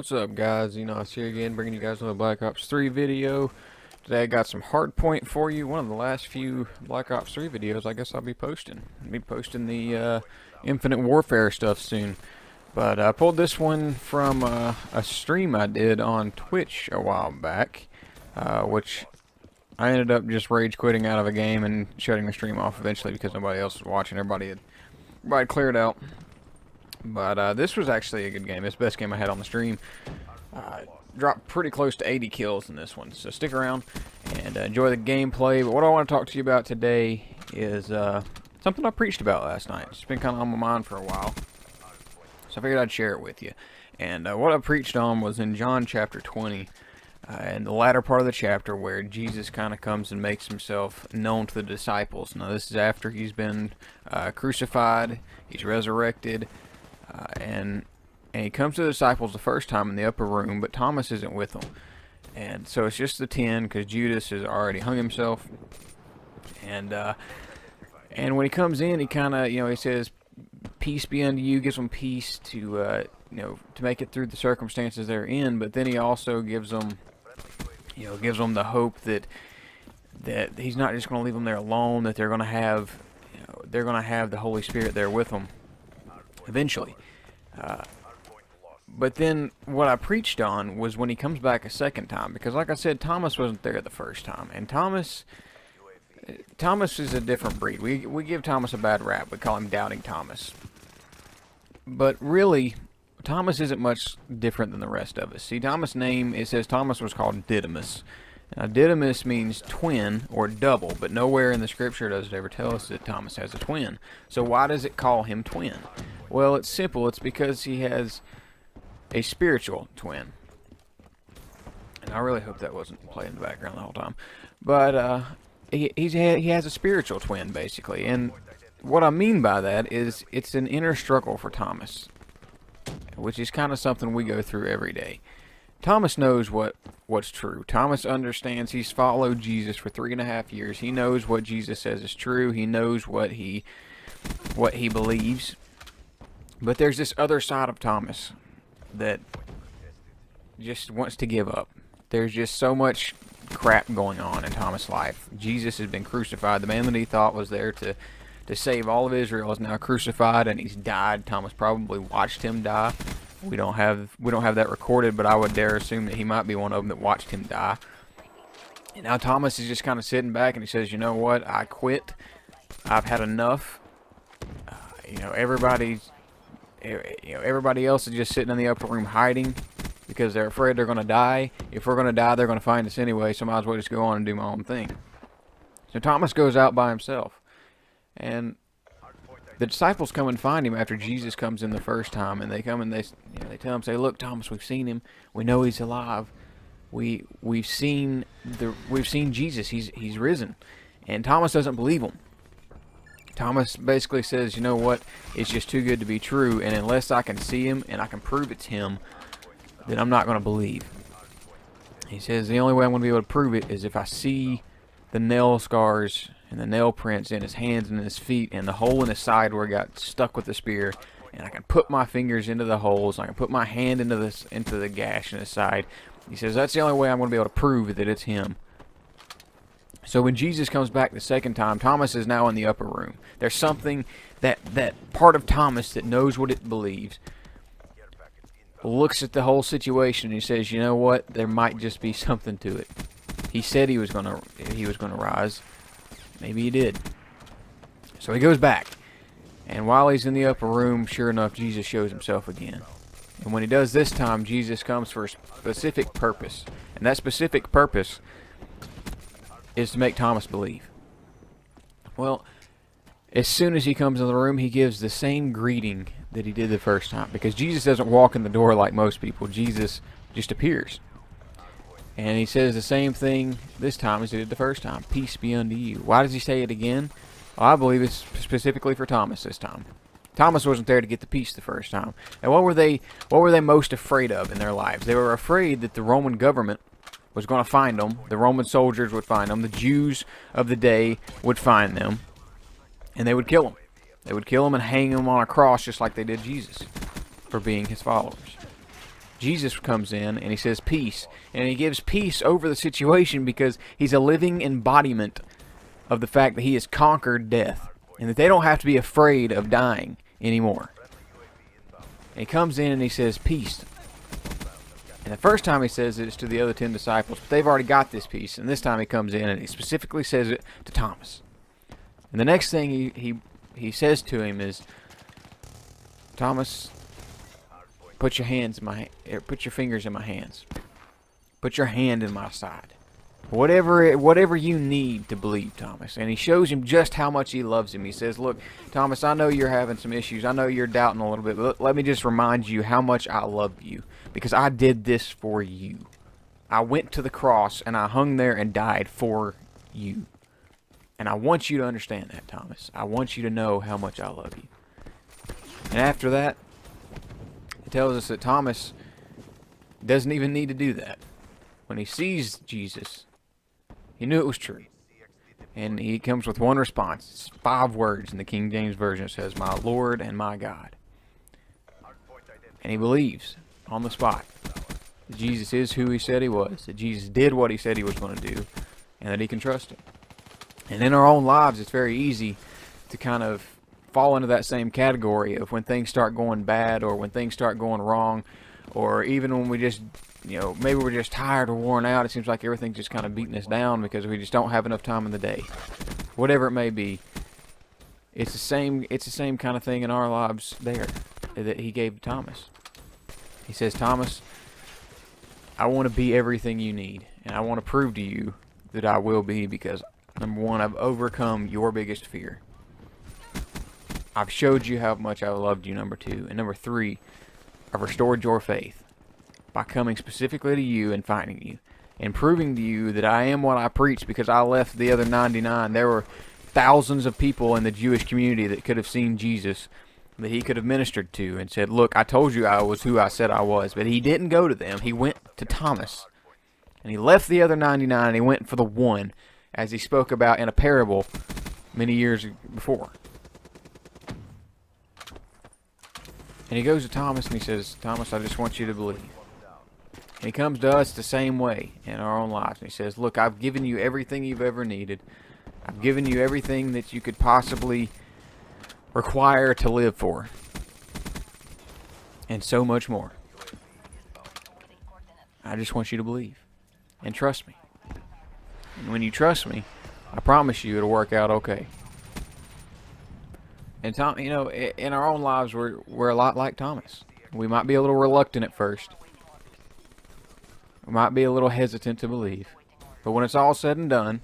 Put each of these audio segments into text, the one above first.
What's up, guys? Enos here again, bringing you guys another Black Ops 3 video. Today I got some Hardpoint for you. One of the last few Black Ops 3 videos I guess I'll be posting. I'll be posting the Infinite Warfare stuff soon. But I pulled this one from a stream I did on Twitch a while back, which I ended up just rage quitting out of a game and shutting the stream off eventually because nobody else was watching. Everybody had cleared out. But this was actually a good game. It's the best game I had on the stream. Dropped pretty close to 80 kills in this one. So stick around and enjoy the gameplay. But what I want to talk to you about today is something I preached about last night. It's been kind of on my mind for a while. So I figured I'd share it with you. And what I preached on was in John chapter 20. In the latter part of the chapter where Jesus kind of comes and makes himself known to the disciples. Now this is after he's been crucified. He's resurrected. And he comes to the disciples the first time in the upper room, but Thomas isn't with them. And so it's just the 10 because Judas has already hung himself. And when he comes in, he kind of, he says, "Peace be unto you," gives them peace to, to make it through the circumstances they're in. But then he also gives them, the hope that he's not just going to leave them there alone, that they're going to have, the Holy Spirit there with them eventually. But then what I preached on was when he comes back a second time, because like I said, Thomas wasn't there the first time, and Thomas is a different breed. We give Thomas a bad rap. We call him Doubting Thomas. But really, Thomas isn't much different than the rest of us. See, Thomas' name, it says Thomas was called Didymus. Now, Didymus means twin or double, but nowhere in the scripture does it ever tell us that Thomas has a twin. So why does it call him twin? Well, it's simple. It's because he has a spiritual twin. And I really hope that wasn't playing in the background the whole time. But he has a spiritual twin, basically. And what I mean by that is it's an inner struggle for Thomas, which is kind of something we go through every day. Thomas knows what's true. Thomas understands. He's followed Jesus for 3.5 years. He knows what Jesus says is true. He knows what he believes. But there's this other side of Thomas that just wants to give up. There's just so much crap going on in Thomas' life. Jesus has been crucified. The man that he thought was there to save all of Israel is now crucified, and he's died. Thomas probably watched him die. We don't have that recorded, but I would dare assume that he might be one of them that watched him die. And now Thomas is just kind of sitting back, and he says, "You know what? I quit. I've had enough." Everybody else is just sitting in the upper room hiding because they're afraid they're going to die. If we're going to die, they're going to find us anyway, so I might as well just go on and do my own thing. So Thomas goes out by himself. And the disciples come and find him after Jesus comes in the first time, and they come and they tell him, say, "Look, Thomas, we've seen him. We know he's alive. We've seen Jesus. He's risen." And Thomas doesn't believe them. Thomas basically says, "You know what? It's just too good to be true, and unless I can see him and I can prove it's him, then I'm not going to believe." He says, "The only way I'm going to be able to prove it is if I see the nail scars and the nail prints in his hands and in his feet and the hole in his side where he got stuck with the spear, and I can put my fingers into the holes, and I can put my hand into the gash in his side." He says, "That's the only way I'm going to be able to prove that it's him." So when Jesus comes back the second time, Thomas is now in the upper room. There's something that part of Thomas that knows what it believes looks at the whole situation and he says, "You know what? There might just be something to it. He said he was gonna rise. Maybe he did." So he goes back, and while he's in the upper room, sure enough, Jesus shows himself again. And when he does this time, Jesus comes for a specific purpose, and that specific purpose is to make Thomas believe. Well, as soon as he comes in the room, he gives the same greeting that he did the first time, because Jesus doesn't walk in the door like most people. Jesus just appears. And he says the same thing this time as he did the first time. "Peace be unto you." Why does he say it again? Well, I believe it's specifically for Thomas this time. Thomas wasn't there to get the peace the first time. And what were they most afraid of in their lives? They were afraid that the Roman government was going to find them. The Roman soldiers would find them. The Jews of the day would find them. And they would kill them. They would kill him and hang him on a cross just like they did Jesus for being his followers. Jesus comes in and he says peace, and he gives peace over the situation because he's a living embodiment of the fact that he has conquered death and that they don't have to be afraid of dying anymore. And he comes in and he says peace. And the first time he says it is to the other 10 disciples, but they've already got this peace. And this time he comes in and he specifically says it to Thomas. And the next thing he says to him is, Thomas, put your fingers in my hands. Put your hand in my side. Whatever you need to believe, Thomas. And he shows him just how much he loves him. He says, look, Thomas, I know you're having some issues. I know you're doubting a little bit, but let me just remind you how much I love you. Because I did this for you. I went to the cross and I hung there and died for you. And I want you to understand that, Thomas. I want you to know how much I love you. And after that, it tells us that Thomas doesn't even need to do that. When he sees Jesus, he knew it was true. And he comes with one response. It's 5 words in the King James Version. It says, my Lord and my God. And he believes on the spot that Jesus is who he said he was, that Jesus did what he said he was going to do, and that he can trust him. And in our own lives, it's very easy to kind of fall into that same category of when things start going bad, or when things start going wrong, or even when we just, maybe we're just tired or worn out. It seems like everything's just kind of beating us down because we just don't have enough time in the day. Whatever it may be, it's the same kind of thing in our lives there that he gave to Thomas. He says, Thomas, I want to be everything you need, and I want to prove to you that I will be, because number 1, I've overcome your biggest fear. I've showed you how much I loved you, number 2. And number 3, I've restored your faith by coming specifically to you and finding you and proving to you that I am what I preach, because I left the other 99. There were thousands of people in the Jewish community that could have seen Jesus, that he could have ministered to and said, look, I told you I was who I said I was. But he didn't go to them. He went to Thomas. And he left the other 99 and he went for the one, as he spoke about in a parable many years before. And he goes to Thomas and he says, Thomas, I just want you to believe. And he comes to us the same way in our own lives. And he says, look, I've given you everything you've ever needed. I've given you everything that you could possibly require to live for. And so much more. I just want you to believe. And trust me. And when you trust me, I promise you it'll work out okay. And Tom, in our own lives, we're a lot like Thomas. We might be a little reluctant at first. We might be a little hesitant to believe. But when it's all said and done,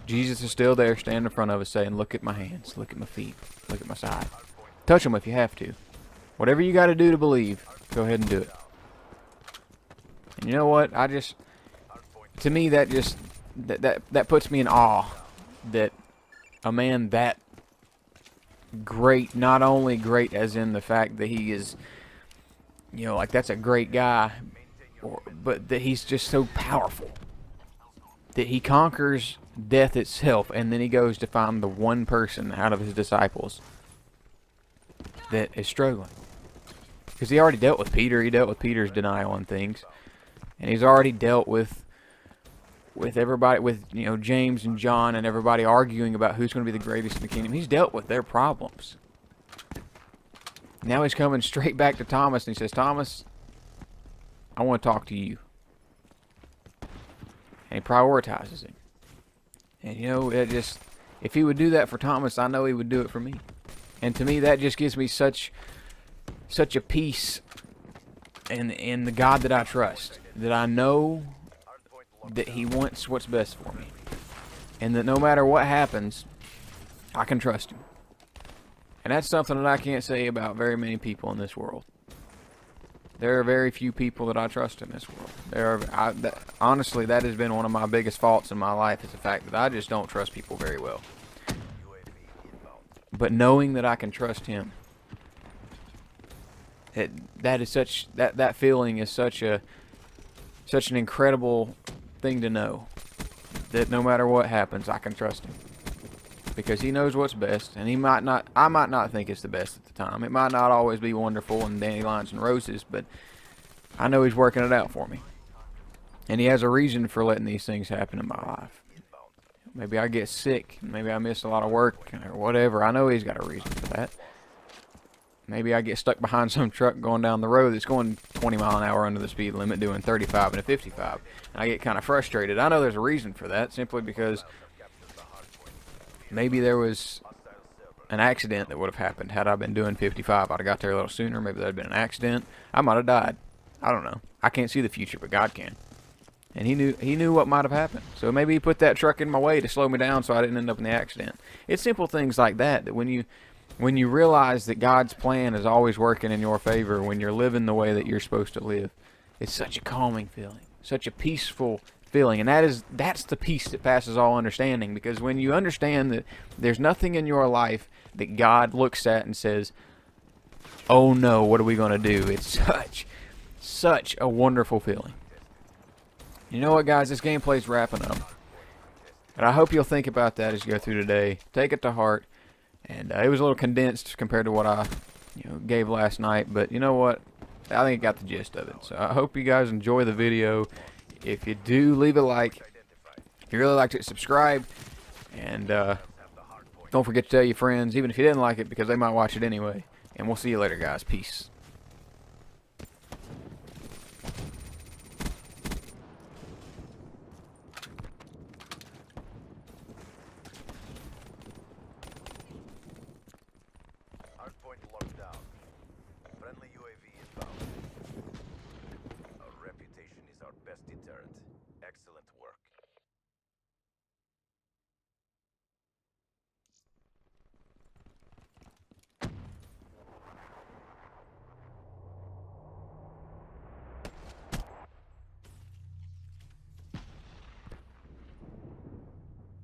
Jesus is still there standing in front of us saying, look at my hands, look at my feet, look at my side. Touch them if you have to. Whatever you got to do to believe, go ahead and do it. And you know what? To me, that puts me in awe that a man that great, not only great as in the fact that he is, that's a great guy, but that he's just so powerful that he conquers death itself, and then he goes to find the one person out of his disciples that is struggling. Because he already dealt with Peter. He dealt with Peter's denial and things. And he's already dealt with everybody, with James and John and everybody arguing about who's going to be the greatest in the kingdom. He's dealt with their problems. Now he's coming straight back to Thomas and he says, Thomas, I want to talk to you. And he prioritizes him. And if he would do that for Thomas, I know he would do it for me. And to me, that just gives me such a peace in the God that I trust, that I know that he wants what's best for me, and that no matter what happens, I can trust him. And that's something that I can't say about very many people in this world. There are very few people that I trust in this world. Honestly, that has been one of my biggest faults in my life, is the fact that I just don't trust people very well. But knowing that I can trust him, that feeling is such an incredible thing to know, that no matter what happens, I can trust him, because he knows what's best, and I might not think it's the best at the time. It might not always be wonderful and dandelions and roses, but I know He's working it out for me. And He has a reason for letting these things happen in my life. Maybe I get sick. Maybe I miss a lot of work or whatever. I know He's got a reason for that. Maybe I get stuck behind some truck going down the road that's going 20 mile an hour under the speed limit doing 35 and a 55. And I get kind of frustrated. I know there's a reason for that, simply because maybe there was an accident that would have happened had I been doing 55. I'd have got there a little sooner. Maybe there'd been an accident. I might have died. I don't know. I can't see the future, but God can. And he knew what might have happened. So maybe He put that truck in my way to slow me down so I didn't end up in the accident. It's simple things like that when you realize that God's plan is always working in your favor, when you're living the way that you're supposed to live, it's such a calming feeling, such a peaceful feeling. And that's the peace that passes all understanding, because when you understand that there's nothing in your life that God looks at and says, oh no, what are we going to do? It's such a wonderful feeling. You know what, guys? This gameplay's wrapping up. And I hope you'll think about that as you go through today. Take it to heart. And it was a little condensed compared to what I gave last night. But you know what? I think it got the gist of it. So I hope you guys enjoy the video. If you do, leave a like. If you really liked it, subscribe. And don't forget to tell your friends, even if you didn't like it, because they might watch it anyway. And we'll see you later, guys. Peace. Hardpoint locked down. Friendly UAV inbound. Our reputation is our best deterrent. Excellent work.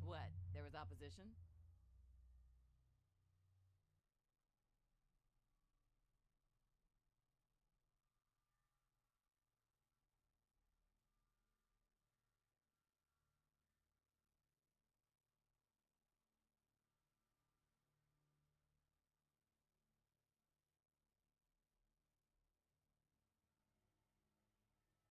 What? There was opposition?